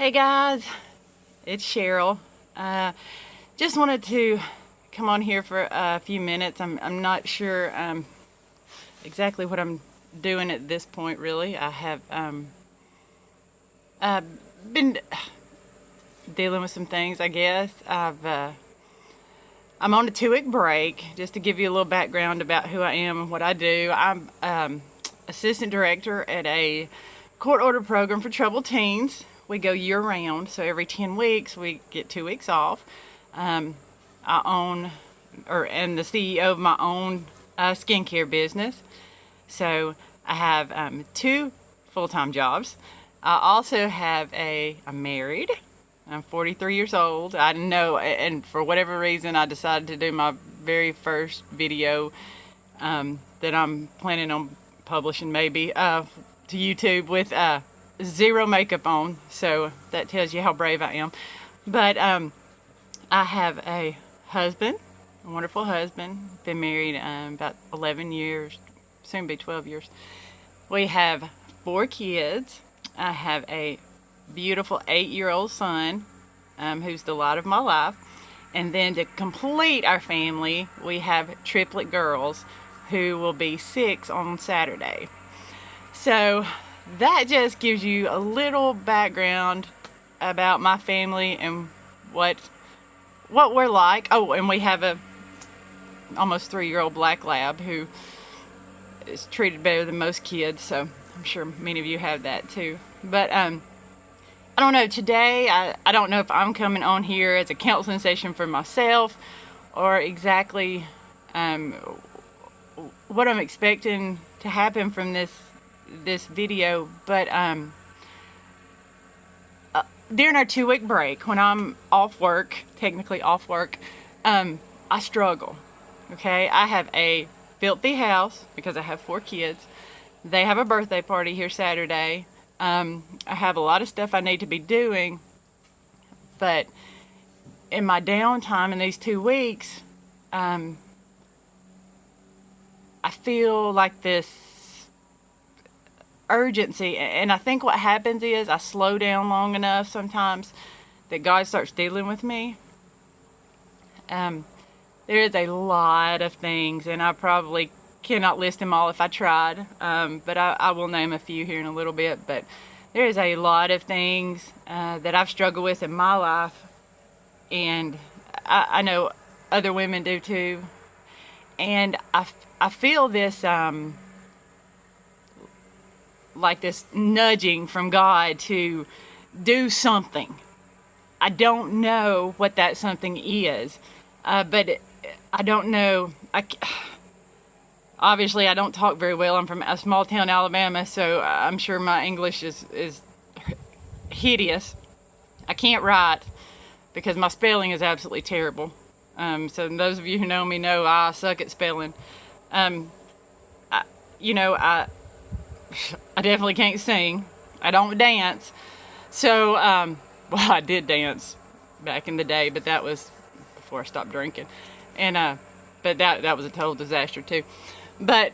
Hey guys, it's Cheryl. Just wanted to come on here for a few minutes. I'm not sure exactly what I'm doing at this point. Really, I have been dealing with some things. I guess I'm on a 2-week break. Just to give you a little background about who I am and what I do. I'm assistant director at a court order program for troubled teens. We go year round, so every 10 weeks we get 2 weeks off. I own, and the CEO of my own skincare business. So I have 2 full-time jobs. I also I'm married. I'm 43 years old. I know, and for whatever reason, I decided to do my very first video that I'm planning on publishing maybe to YouTube with zero makeup on. So that tells you how brave I am. But I have a husband, a wonderful husband. Been married about 11 years, soon be 12 years. We have 4 kids. I have a beautiful 8-year-old son who's the light of my life. And then to complete our family, we have triplet girls who will be 6 on Saturday. So that just gives you a little background about my family and what we're like. Oh, and we have a almost 3-year-old black lab who is treated better than most kids, so I'm sure many of you have that too. But I don't know, today I don't know if I'm coming on here as a counseling session for myself or exactly what I'm expecting to happen from this video, but during our 2-week break, when I'm off work, technically off work, I struggle. Okay, I have a filthy house because I have 4 kids. They have a birthday party here Saturday. I have a lot of stuff I need to be doing, but in my downtime in these 2 weeks, I feel like this urgency, and I think what happens is I slow down long enough sometimes that God starts dealing with me. There is a lot of things, and I probably cannot list them all if I tried, but I will name a few here in a little bit. But there is a lot of things that I've struggled with in my life, and I know other women do too, and I feel this like this nudging from God to do something. I don't know what that something is, but I don't know. Obviously, I don't talk very well. I'm from a small town, Alabama, so I'm sure my English is hideous. I can't write because my spelling is absolutely terrible. So those of you who know me know I suck at spelling. I definitely can't sing. I don't dance. So, well, I did dance back in the day, but that was before I stopped drinking. And, but that was a total disaster too. But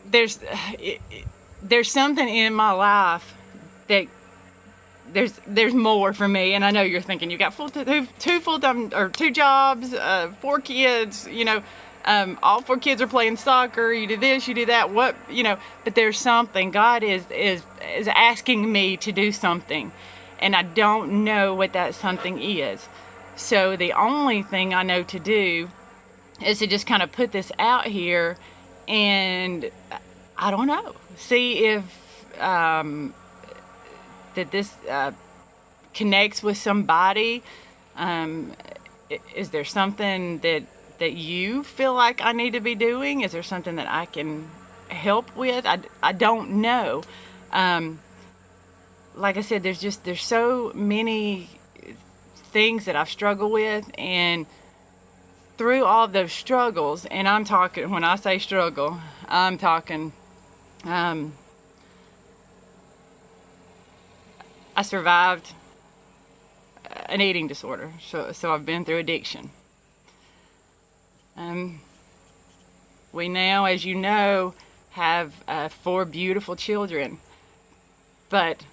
there's something in my life that there's more for me. And I know you're thinking you got 2 full-time or 2 jobs, 4 kids, all 4 kids are playing soccer, you do this, you do that, but there's something. God is asking me to do something, and I don't know what that something is. So the only thing I know to do is to just kind of put this out here, and I don't know, see if that this connects with somebody. Is there something that you feel like I need to be doing? Is there something that I can help with? I don't know. Like I said, there's so many things that I've struggled with, and through all of those struggles, and I'm talking, when I say struggle, I'm talking, I survived an eating disorder, so I've been through addiction. We now, as you know, have 4 beautiful children, but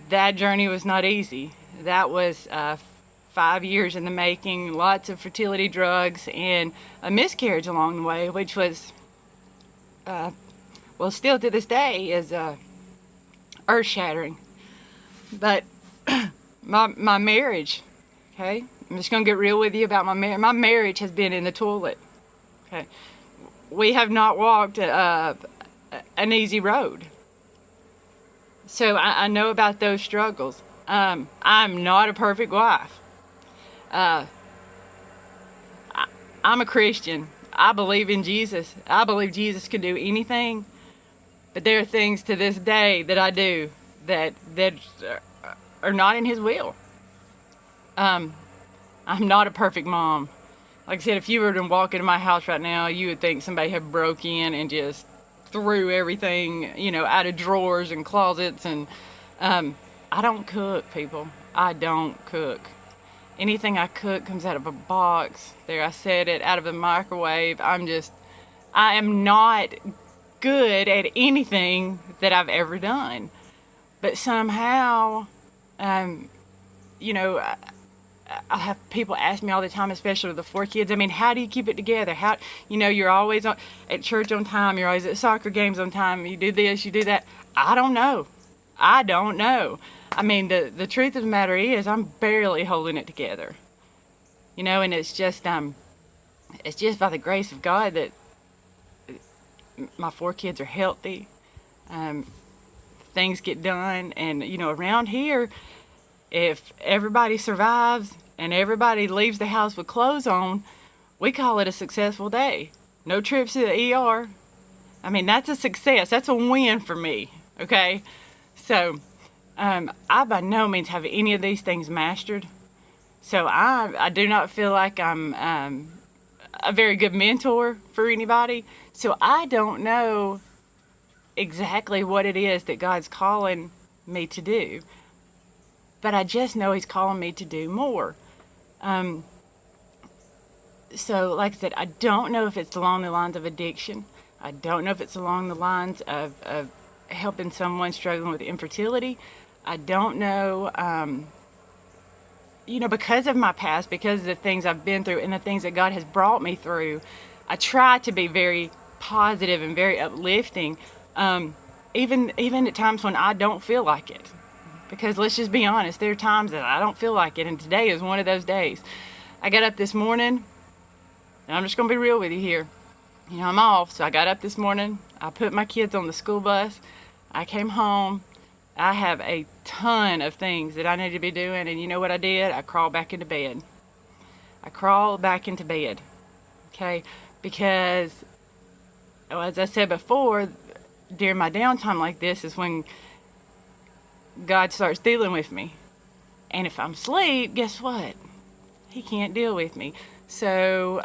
that journey was not easy. That was 5 years in the making, lots of fertility drugs, and a miscarriage along the way, which was, well, still to this day is earth-shattering. But my marriage, okay, I'm just going to get real with you about my marriage. My marriage has been in the toilet, okay. We have not walked an easy road. So I know about those struggles. I'm not a perfect wife. I'm a Christian. I believe in Jesus. I believe Jesus can do anything. But there are things to this day that I do that are not in His will. I'm not a perfect mom. Like I said, if you were to walk into my house right now, you would think somebody had broke in and just threw everything, out of drawers and closets. And I don't cook, people. I don't cook. Anything I cook comes out of a box. There, I said it, out of a microwave. I am not good at anything that I've ever done. But somehow, I have people ask me all the time, especially with the 4 kids, I mean, how do you keep it together? How, you're always at church on time, you're always at soccer games on time, you do this, you do that. I don't know. I mean, the truth of the matter is, I'm barely holding it together. And it's just by the grace of God that my 4 kids are healthy. Things get done, and, around here, if everybody survives and everybody leaves the house with clothes on, we call it a successful day. No trips to the ER. I mean, that's a success. That's a win for me, okay? So, I by no means have any of these things mastered. So I do not feel like I'm a very good mentor for anybody. So I don't know exactly what it is that God's calling me to do. But I just know He's calling me to do more. So, like I said, I don't know if it's along the lines of addiction. I don't know if it's along the lines of helping someone struggling with infertility. I don't know, because of my past, because of the things I've been through and the things that God has brought me through, I try to be very positive and very uplifting, even at times when I don't feel like it. Because let's just be honest, there are times that I don't feel like it, and today is one of those days. I got up this morning, and I'm just going to be real with you here. I'm off, so I got up this morning, I put my kids on the school bus, I came home, I have a ton of things that I need to be doing, and you know what I did? I crawled back into bed. Okay? Because, as I said before, during my downtime like this is when God starts dealing with me. And if I'm asleep, guess what? He can't deal with me. So,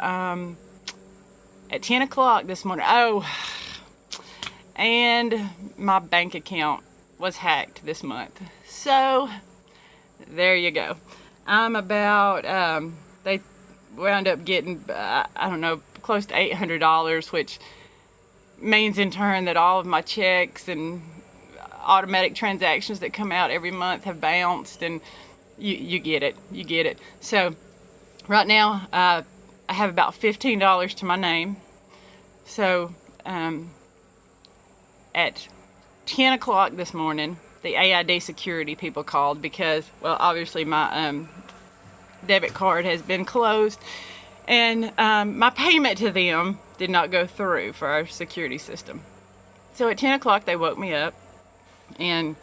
at 10 o'clock this morning, and my bank account was hacked this month. So, there you go. I'm about, they wound up getting, close to $800, which means in turn that all of my checks and automatic transactions that come out every month have bounced, and you get it. So right now I have about $15 to my name. So at 10 o'clock this morning, the AID security people called because, well, obviously my debit card has been closed, and my payment to them did not go through for our security system. So at 10 o'clock they woke me up, and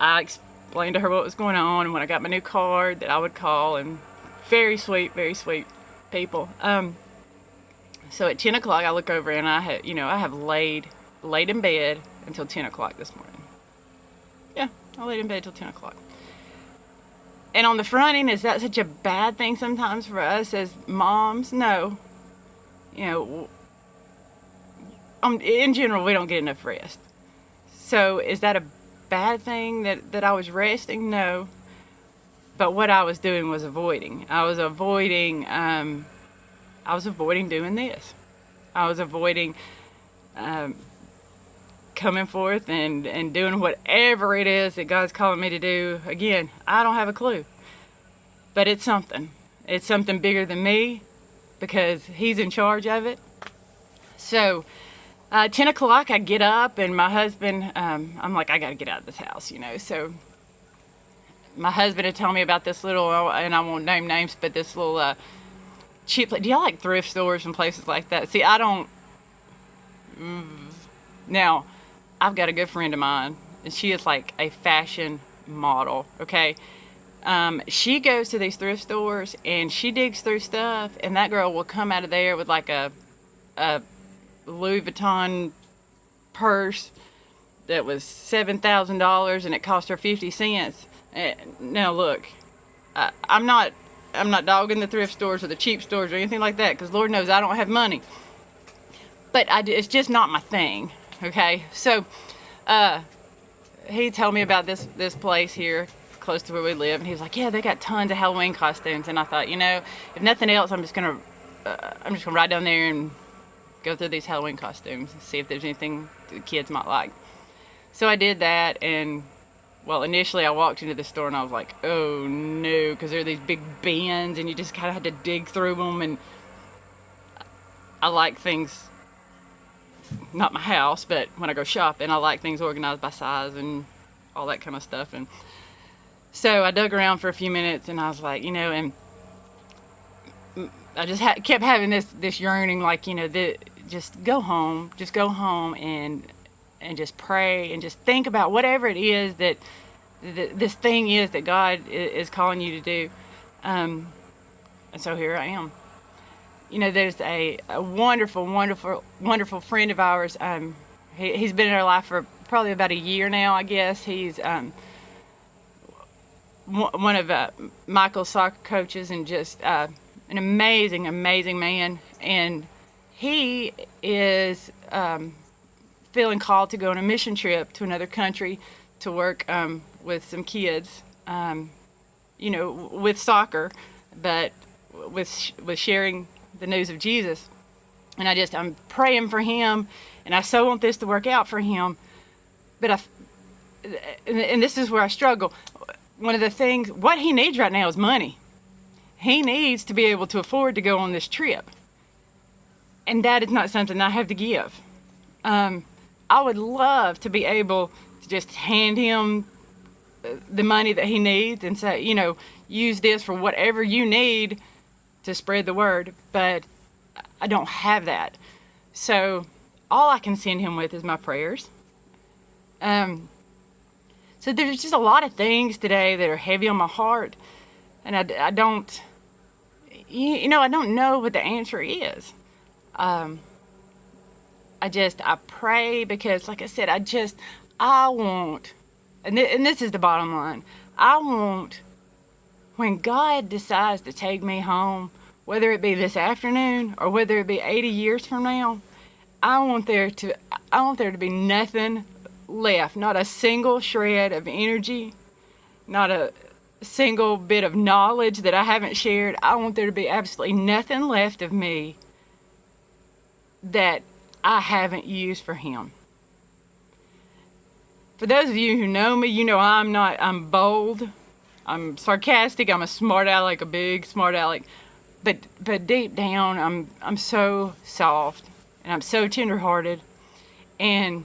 I explained to her what was going on, and when I got my new card that I would call, and very sweet people. So at 10 o'clock I look over, and I have laid in bed until 10 o'clock this morning. Yeah, I laid in bed till 10 o'clock. And on the front end, is that such a bad thing sometimes for us as moms? No. In general, we don't get enough rest. So is that a bad thing that I was resting? No. But what I was doing was avoiding. I was avoiding doing this. I was avoiding coming forth and doing whatever it is that God's calling me to do. Again, I don't have a clue, but it's something. It's something bigger than me because He's in charge of it. So 10 o'clock, I get up, and my husband, I'm like, I got to get out of this house, So my husband had told me about this little, and I won't name names, but this little cheap, do y'all like thrift stores and places like that? See, I don't. Now, I've got a good friend of mine, and she is like a fashion model, okay? She goes to these thrift stores, and she digs through stuff, and that girl will come out of there with like a Louis Vuitton purse that was $7,000, and it cost her 50 cents. Now, look, I'm not dogging the thrift stores or the cheap stores or anything like that, because Lord knows I don't have money. But it's just not my thing, okay? So he told me about this place here close to where we live, and he was like, yeah, they got tons of Halloween costumes. And I thought, if nothing else, I'm just gonna ride down there and go through these Halloween costumes and see if there's anything the kids might like. So I did that, and well, initially I walked into the store and I was like, oh no, because there are these big bins and you just kind of had to dig through them. And I like things, not my house, but when I go shopping, I like things organized by size and all that kind of stuff. And so I dug around for a few minutes, and I was like, and I just kept having this yearning, like, just go home and just pray and just think about whatever it is that this thing is that God is calling you to do. And so here I am. There's a wonderful, wonderful, wonderful friend of ours. He's been in our life for probably about a year now, I guess. He's one of Michael's soccer coaches, and just an amazing, amazing man. And he is feeling called to go on a mission trip to another country to work with some kids, with soccer, but with sharing the news of Jesus. And I'm praying for him, and I so want this to work out for him. But and this is where I struggle. One of the things, what he needs right now is money. He needs to be able to afford to go on this trip. And that is not something I have to give. I would love to be able to just hand him the money that he needs and say, use this for whatever you need to spread the word. But I don't have that. So all I can send him with is my prayers. So there's just a lot of things today that are heavy on my heart. And I don't know what the answer is. I pray because, like I said, I want, and this is the bottom line, I want, when God decides to take me home, whether it be this afternoon or whether it be 80 years from now, I want there to be nothing left, not a single shred of energy, not a single bit of knowledge that I haven't shared. I want there to be absolutely nothing left of me that I haven't used for him. For those of you who know me, I'm bold, I'm sarcastic, I'm a smart aleck, a big smart aleck, but deep down I'm so soft and I'm so tenderhearted. And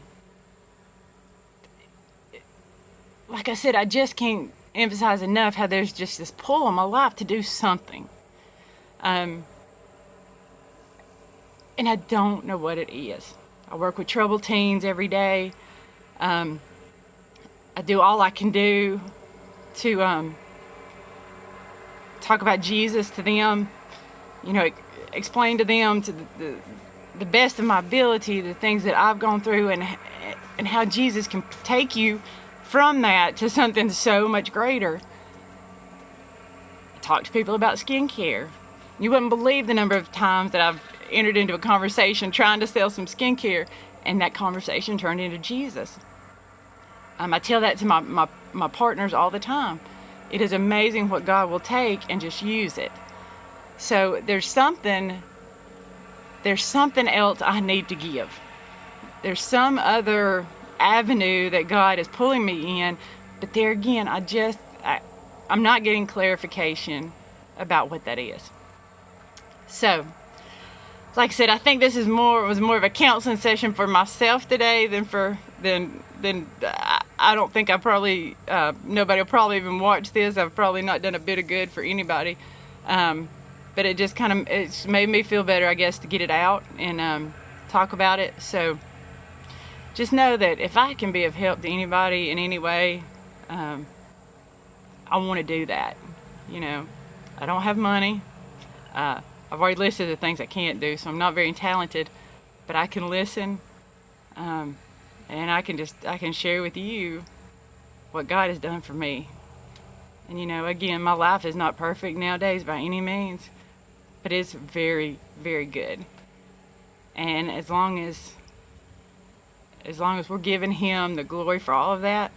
like I said, I just can't emphasize enough how there's just this pull on my life to do something. And I don't know what it is. I work with troubled teens every day. I do all I can do to talk about Jesus to them, explain to them to the best of my ability the things that I've gone through and how Jesus can take you from that to something so much greater. I talk to people about skincare. You wouldn't believe the number of times that I've entered into a conversation trying to sell some skincare, and that conversation turned into Jesus. I tell that to my partners all the time. It is amazing what God will take and just use it. So there's something else I need to give. There's some other avenue that God is pulling me in. But there again, I'm not getting clarification about what that is. So, like I said, I think this was more of a counseling session for myself today than I don't think nobody will probably even watch this. I've probably not done a bit of good for anybody. But it just it's made me feel better, I guess, to get it out and talk about it. So just know that if I can be of help to anybody in any way, I want to do that. You know, I don't have money. I've already listed the things I can't do, so I'm not very talented, but I can listen, and I can share with you what God has done for me. And you know, again, my life is not perfect nowadays by any means, but it's very, very good. And as long as we're giving Him the glory for all of that,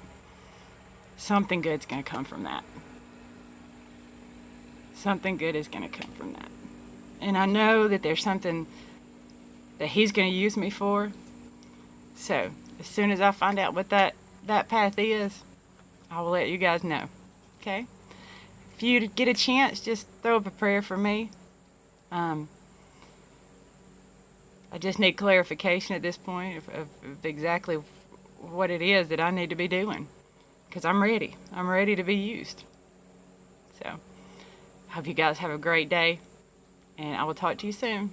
something good's going to come from that. Something good is going to come from that. And I know that there's something that He's going to use me for. So, as soon as I find out what that path is, I will let you guys know. Okay? If you get a chance, just throw up a prayer for me. I just need clarification at this point of exactly what it is that I need to be doing. Because I'm ready. I'm ready to be used. So, I hope you guys have a great day. And I will talk to you soon.